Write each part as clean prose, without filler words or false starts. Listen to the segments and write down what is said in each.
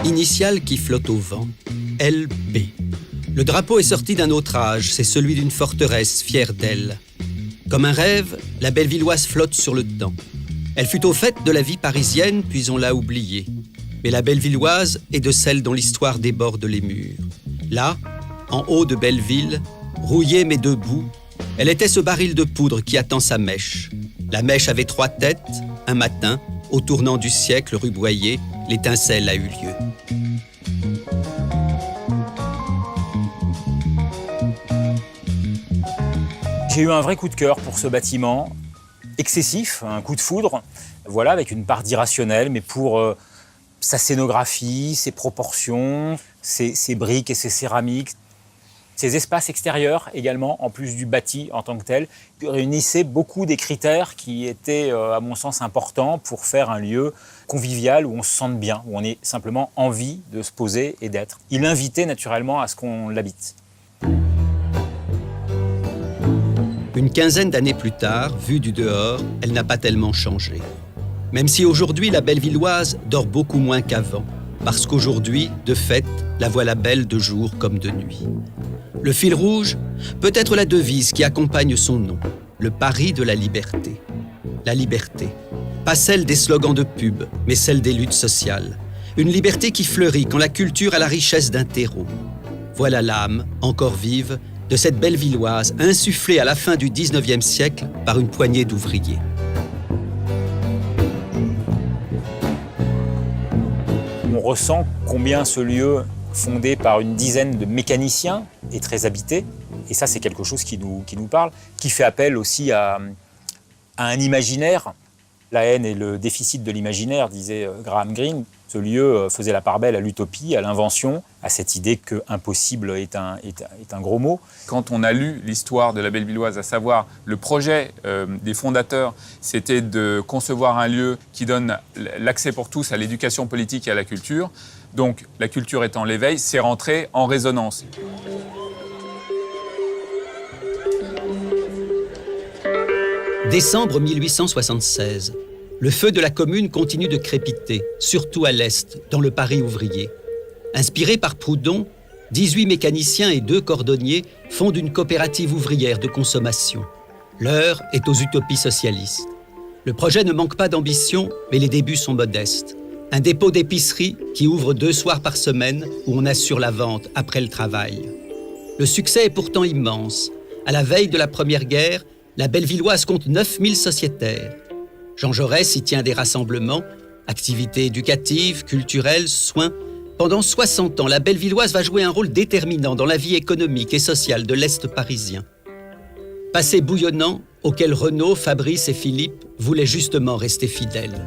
Initiale qui flotte au vent, LB. Le drapeau est sorti d'un autre âge, c'est celui d'une forteresse fière d'elle. Comme un rêve, la Bellevilloise flotte sur le temps. Elle fut au fait de la vie parisienne, puis on l'a oubliée. Mais la Bellevilloise est de celles dont l'histoire déborde les murs. Là, en haut de Belleville, rouillée mais debout, elle était ce baril de poudre qui attend sa mèche. La mèche avait 3 têtes. Un matin, au tournant du siècle, rue Boyer, l'étincelle a eu lieu. J'ai eu un vrai coup de cœur pour ce bâtiment, excessif, un coup de foudre, voilà, avec une part d'irrationnel, mais pour sa scénographie, ses proportions, ses briques et ses céramiques, ses espaces extérieurs également, en plus du bâti en tant que tel, réunissaient beaucoup des critères qui étaient, à mon sens, importants pour faire un lieu convivial où on se sente bien, où on ait simplement envie de se poser et d'être. Il invitait naturellement à ce qu'on l'habite. Une quinzaine d'années plus tard, vue du dehors, elle n'a pas tellement changé. Même si aujourd'hui, la Bellevilloise dort beaucoup moins qu'avant, parce qu'aujourd'hui, de fait, la voilà belle de jour comme de nuit. Le fil rouge peut être la devise qui accompagne son nom, le pari de la liberté. La liberté, pas celle des slogans de pub, mais celle des luttes sociales. Une liberté qui fleurit quand la culture a la richesse d'un terreau. Voilà l'âme, encore vive, de cette Bellevilloise insufflée à la fin du XIXe siècle par une poignée d'ouvriers. On ressent combien ce lieu, fondé par une dizaine de mécaniciens, est très habité. Et ça, c'est quelque chose qui nous parle, qui fait appel aussi à un imaginaire. La haine est le déficit de l'imaginaire, disait Graham Greene. Ce lieu faisait la part belle à l'utopie, à l'invention, à cette idée que impossible est un gros mot. Quand on a lu l'histoire de la Bellevilloise, à savoir le projet des fondateurs, c'était de concevoir un lieu qui donne l'accès pour tous à l'éducation politique et à la culture. Donc la culture étant l'éveil, c'est rentré en résonance. Décembre 1876. Le feu de la commune continue de crépiter, surtout à l'est, dans le Paris ouvrier. Inspirés par Proudhon, 18 mécaniciens et 2 cordonniers fondent une coopérative ouvrière de consommation. L'heure est aux utopies socialistes. Le projet ne manque pas d'ambition, mais les débuts sont modestes. Un dépôt d'épicerie qui ouvre 2 soirs par semaine où on assure la vente après le travail. Le succès est pourtant immense. À la veille de la Première Guerre, la Bellevilloise compte 9000 sociétaires. Jean Jaurès y tient des rassemblements, activités éducatives, culturelles, soins. Pendant 60 ans, la Bellevilloise va jouer un rôle déterminant dans la vie économique et sociale de l'Est parisien. Passé bouillonnant, auquel Renaud, Fabrice et Philippe voulaient justement rester fidèles.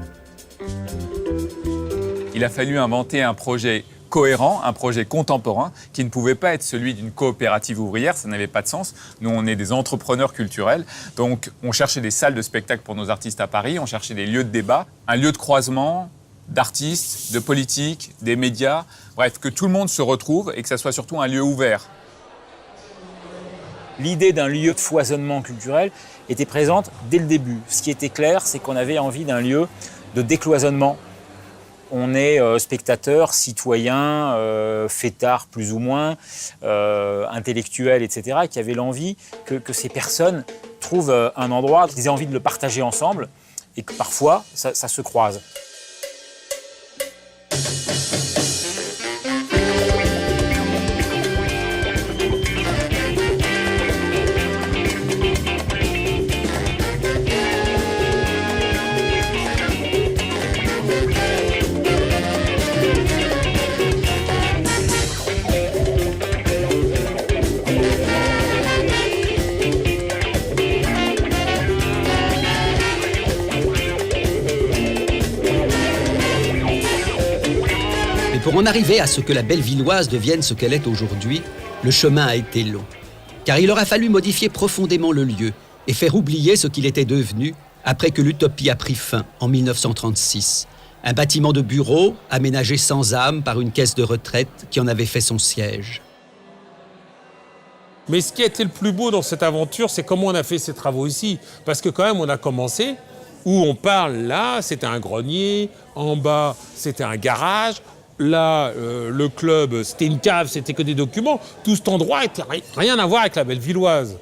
Il a fallu inventer un projet cohérent, un projet contemporain qui ne pouvait pas être celui d'une coopérative ouvrière, ça n'avait pas de sens. Nous, on est des entrepreneurs culturels, donc on cherchait des salles de spectacle pour nos artistes à Paris, on cherchait des lieux de débat, un lieu de croisement d'artistes, de politiques, des médias, bref, que tout le monde se retrouve et que ça soit surtout un lieu ouvert. L'idée d'un lieu de foisonnement culturel était présente dès le début. Ce qui était clair, c'est qu'on avait envie d'un lieu de décloisonnement. On est spectateur, citoyen, fêtard plus ou moins, intellectuel, etc., qui avait l'envie que ces personnes trouvent un endroit, qu'ils aient envie de le partager ensemble, et que parfois, ça se croise. Pour en arriver à ce que la Bellevilloise devienne ce qu'elle est aujourd'hui, le chemin a été long. Car il aura fallu modifier profondément le lieu et faire oublier ce qu'il était devenu après que l'utopie a pris fin en 1936. Un bâtiment de bureau aménagé sans âme par une caisse de retraite qui en avait fait son siège. Mais ce qui a été le plus beau dans cette aventure, c'est comment on a fait ces travaux ici. Parce que quand même, on a commencé, où on parle là, c'était un grenier, en bas, c'était un garage. là, le club, c'était une cave, c'était que des documents, tout cet endroit n'était rien à voir avec la Bellevilloise.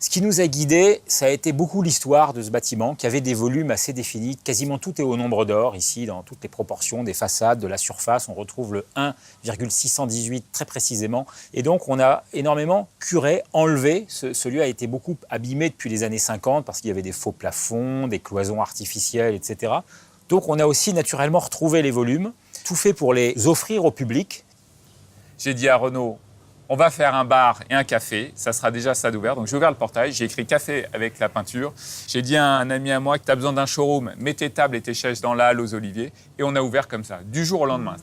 Ce qui nous a guidés, ça a été beaucoup l'histoire de ce bâtiment qui avait des volumes assez définis. Quasiment tout est au nombre d'or, ici, dans toutes les proportions des façades, de la surface. On retrouve le 1,618 très précisément. Et donc, on a énormément curé, enlevé. Ce lieu a été beaucoup abîmé depuis les années 50 parce qu'il y avait des faux plafonds, des cloisons artificielles, etc. Donc, on a aussi naturellement retrouvé les volumes, tout fait pour les offrir au public. J'ai dit à Renaud, on va faire un bar et un café, ça sera déjà stade ouvert. Donc j'ai ouvert le portail, j'ai écrit café avec la peinture. J'ai dit à un ami à moi que tu as besoin d'un showroom, mets tes tables et tes chaises dans la halle aux Oliviers. Et on a ouvert comme ça, du jour au lendemain.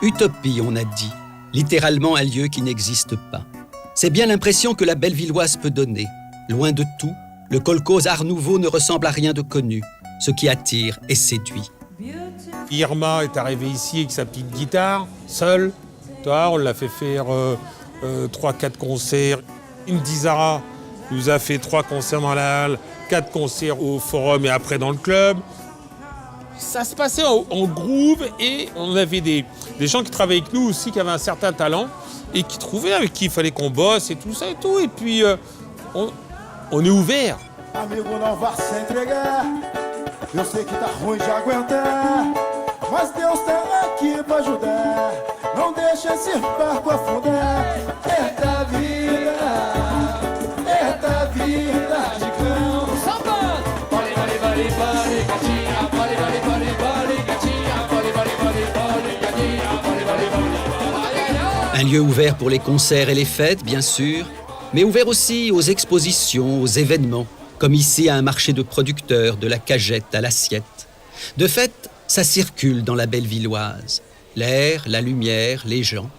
Utopie, on a dit, littéralement un lieu qui n'existe pas. C'est bien l'impression que la Bellevilloise peut donner. Loin de tout, le kolkhoz Art Nouveau ne ressemble à rien de connu, ce qui attire et séduit. Irma est arrivée ici avec sa petite guitare, seule. On l'a fait faire 3-4 concerts. Indy Zara nous a fait 3 concerts dans la halle, 4 concerts au forum et après dans le club. Ça se passait en groove et on avait des gens qui travaillaient avec nous aussi, qui avaient un certain talent et qui trouvaient avec qui il fallait qu'on bosse et tout ça et tout. Et puis on est ouvert. Amigo, não vá se entregar. Eu sei que tá ruim de aguentar, mas Deus tá aqui pra ajudar. Não deixa esse barco afundar. Eita vida de cão. Samba! Vale, vale, vale, vale, gatinha. Vale, vale, vale, vale, gatinha. Vale, vale, vale, vale, gatinha. Vale, vale, vale. Un lieu ouvert pour les concerts et les fêtes, bien sûr, mais ouvert aussi aux expositions, aux événements, comme ici à un marché de producteurs, de la cagette à l'assiette. De fait, ça circule dans la Bellevilloise. L'air, la lumière, les gens.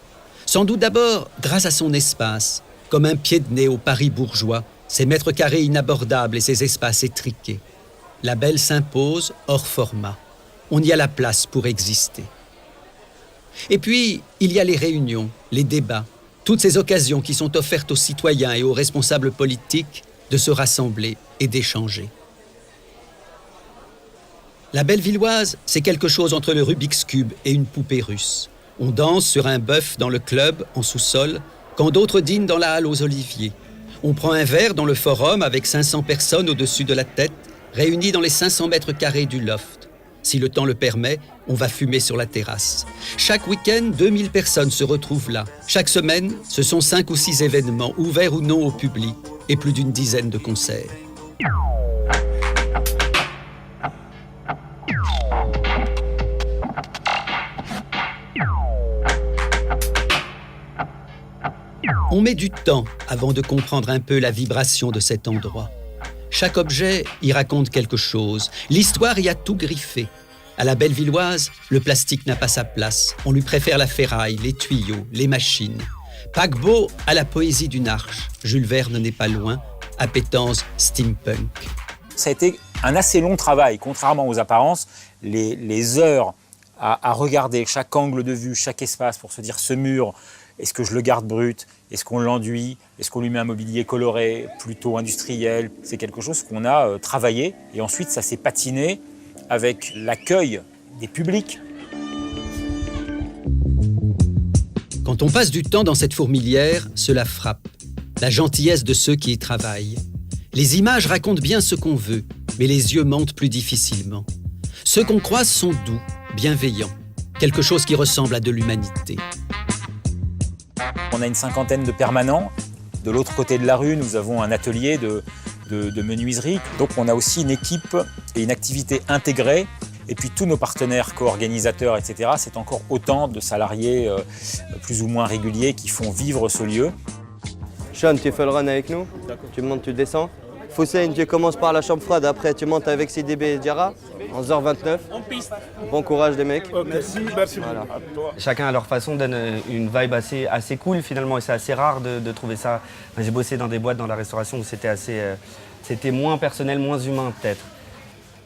Sans doute d'abord grâce à son espace, comme un pied de nez au Paris bourgeois, ses mètres carrés inabordables et ses espaces étriqués. La Belle s'impose hors format. On y a la place pour exister. Et puis, il y a les réunions, les débats, toutes ces occasions qui sont offertes aux citoyens et aux responsables politiques de se rassembler et d'échanger. La Bellevilloise, c'est quelque chose entre le Rubik's Cube et une poupée russe. On danse sur un bœuf dans le club, en sous-sol, quand d'autres dînent dans la halle aux Oliviers. On prend un verre dans le forum avec 500 personnes au-dessus de la tête, réunies dans les 500 mètres carrés du loft. Si le temps le permet, on va fumer sur la terrasse. Chaque week-end, 2000 personnes se retrouvent là. Chaque semaine, ce sont 5 ou 6 événements, ouverts ou non au public, et plus d'une dizaine de concerts. On met du temps avant de comprendre un peu la vibration de cet endroit. Chaque objet y raconte quelque chose. L'histoire y a tout griffé. À la Bellevilloise, le plastique n'a pas sa place. On lui préfère la ferraille, les tuyaux, les machines. Paquebot a la poésie d'une arche. Jules Verne n'est pas loin. Appétence steampunk. Ça a été un assez long travail, contrairement aux apparences. Les heures à regarder chaque angle de vue, chaque espace pour se dire ce mur, est-ce que je le garde brut? Est-ce qu'on l'enduit? Est-ce qu'on lui met un mobilier coloré, plutôt industriel? C'est quelque chose qu'on a travaillé et ensuite ça s'est patiné avec l'accueil des publics. Quand on passe du temps dans cette fourmilière, cela frappe. La gentillesse de ceux qui y travaillent. Les images racontent bien ce qu'on veut, mais les yeux mentent plus difficilement. Ceux qu'on croise sont doux, bienveillants, quelque chose qui ressemble à de l'humanité. On a une 50aine de permanents. De l'autre côté de la rue, nous avons un atelier de menuiserie. Donc on a aussi une équipe et une activité intégrée. Et puis tous nos partenaires co-organisateurs, etc., c'est encore autant de salariés plus ou moins réguliers qui font vivre ce lieu. Sean, tu fais le run avec nous. Tu montes, tu descends. Foussein, tu commences par la chambre froide, après tu montes avec CDB et Diarra, 11h29. Bon courage les mecs. Merci. Voilà. Chacun à leur façon donne une vibe assez cool finalement et c'est assez rare de trouver ça. J'ai bossé dans des boîtes dans la restauration où c'était moins personnel, moins humain peut-être.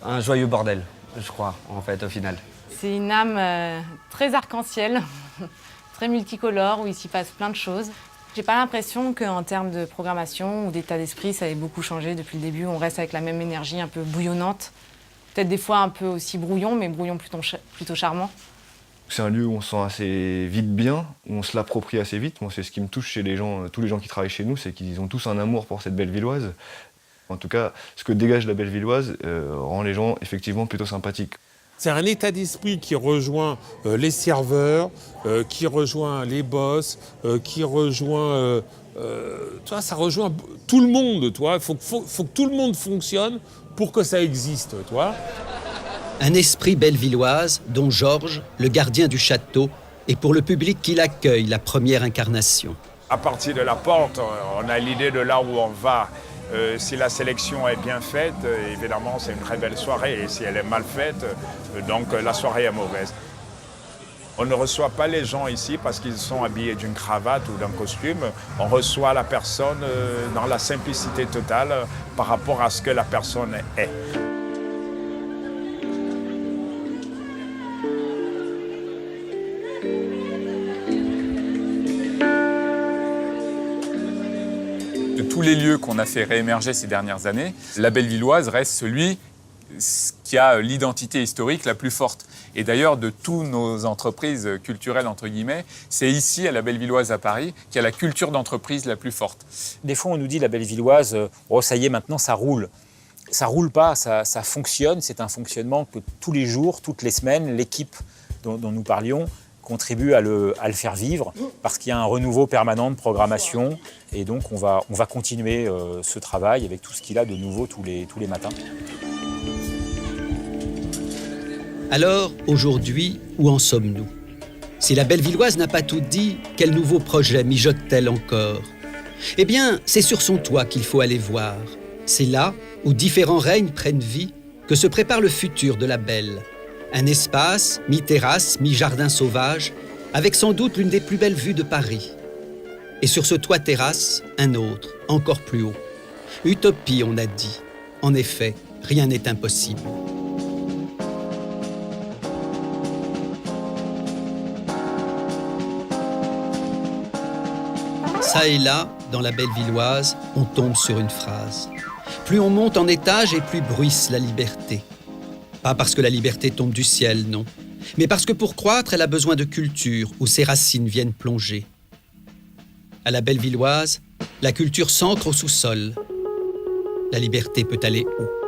Un joyeux bordel, je crois en fait au final. C'est une âme très arc-en-ciel, très multicolore où il s'y passe plein de choses. J'ai pas l'impression qu'en termes de programmation ou d'état d'esprit, ça ait beaucoup changé depuis le début. On reste avec la même énergie un peu bouillonnante. Peut-être des fois un peu aussi brouillon, mais brouillon plutôt charmant. C'est un lieu où on se sent assez vite bien, où on se l'approprie assez vite. Moi, c'est ce qui me touche chez les gens, tous les gens qui travaillent chez nous, c'est qu'ils ont tous un amour pour cette Bellevilloise. En tout cas, ce que dégage la Bellevilloise rend les gens effectivement plutôt sympathiques. C'est un état d'esprit qui rejoint les serveurs, qui rejoint les boss, qui rejoint... ça rejoint tout le monde, toi. Faut que tout le monde fonctionne pour que ça existe, toi. Un esprit bellevilloise dont Georges, le gardien du château, est pour le public qui l'accueille la première incarnation. À partir de la porte, on a l'idée de là où on va. Si la sélection est bien faite, évidemment, c'est une très belle soirée. Et si elle est mal faite, donc la soirée est mauvaise. On ne reçoit pas les gens ici parce qu'ils sont habillés d'une cravate ou d'un costume. On reçoit la personne dans la simplicité totale par rapport à ce que la personne est. De tous les lieux qu'on a fait réémerger ces dernières années, la Bellevilloise reste celui qui a l'identité historique la plus forte. Et d'ailleurs, de toutes nos entreprises culturelles, entre guillemets, c'est ici, à la Bellevilloise à Paris, qu'il y a la culture d'entreprise la plus forte. Des fois, on nous dit, la Bellevilloise, oh, ça y est, maintenant, ça roule. Ça roule pas, ça fonctionne. C'est un fonctionnement que tous les jours, toutes les semaines, l'équipe dont nous parlions contribue à le faire vivre, parce qu'il y a un renouveau permanent de programmation. Et donc, on va continuer ce travail avec tout ce qu'il a de nouveau tous les matins. Alors, aujourd'hui, où en sommes-nous? Si la Bellevilloise n'a pas tout dit, quel nouveau projet mijote-t-elle encore? Eh bien, c'est sur son toit qu'il faut aller voir. C'est là, où différents règnes prennent vie, que se prépare le futur de la Belle. Un espace, mi-terrasse, mi-jardin sauvage, avec sans doute l'une des plus belles vues de Paris. Et sur ce toit-terrasse, un autre, encore plus haut. Utopie, on a dit. En effet, rien n'est impossible. Ça et là, dans la Bellevilloise, on tombe sur une phrase. Plus on monte en étage et plus bruisse la liberté. Pas parce que la liberté tombe du ciel, non. Mais parce que pour croître, elle a besoin de culture où ses racines viennent plonger. À la Bellevilloise, la culture s'ancre au sous-sol. La liberté peut aller où ?